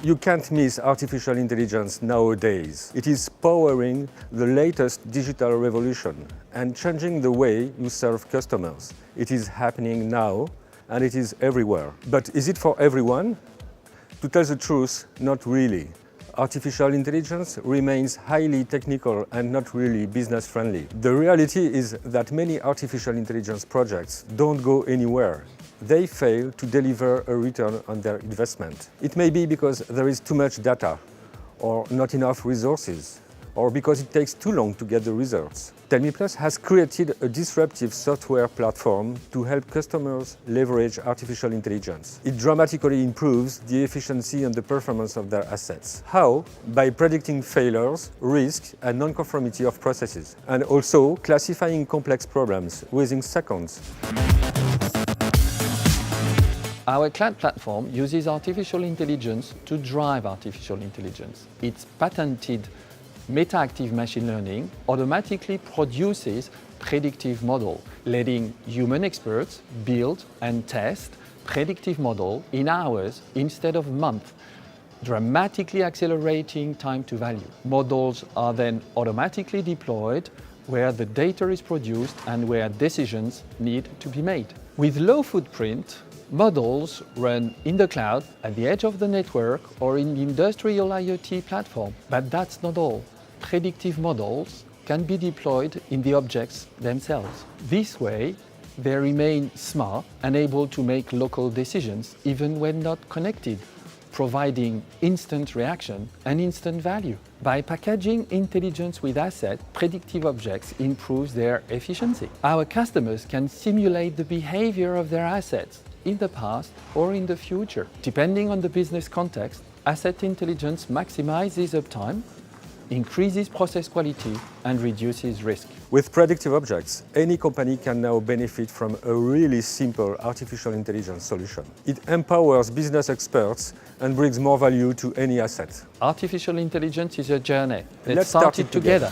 You can't miss artificial intelligence nowadays. It is powering the latest digital revolution and changing the way you serve customers. It is happening now and it is everywhere. But is it for everyone? To tell the truth, not really. Artificial intelligence remains highly technical and not really business-friendly. The reality is that many artificial intelligence projects don't go anywhere. They fail to deliver a return on their investment. It may be because there is too much data, or not enough resources, or because it takes too long to get the results. Tellmeplus has created a disruptive software platform to help customers leverage artificial intelligence. It dramatically improves the efficiency and the performance of their assets. How? By predicting failures, risks, and non-conformity of processes, and also classifying complex problems within seconds. Our cloud platform uses artificial intelligence to drive artificial intelligence. Its patented meta-active machine learning automatically produces predictive model, letting human experts build and test predictive model in hours instead of months, dramatically accelerating time to value. Models are then automatically deployed where the data is produced and where decisions need to be made. With low footprint, models run in the cloud, at the edge of the network, or in the industrial IoT platform. But that's not all. Predictive models can be deployed in the objects themselves. This way, they remain smart and able to make local decisions even when not connected, providing instant reaction and instant value. By packaging intelligence with assets, predictive objects improves their efficiency. Our customers can simulate the behavior of their assets in the past or in the future. Depending on the business context, asset intelligence maximizes uptime, increases process quality, and reduces risk. With predictive objects, any company can now benefit from a really simple artificial intelligence solution. It empowers business experts and brings more value to any asset. Artificial intelligence is a journey. Let's start it together.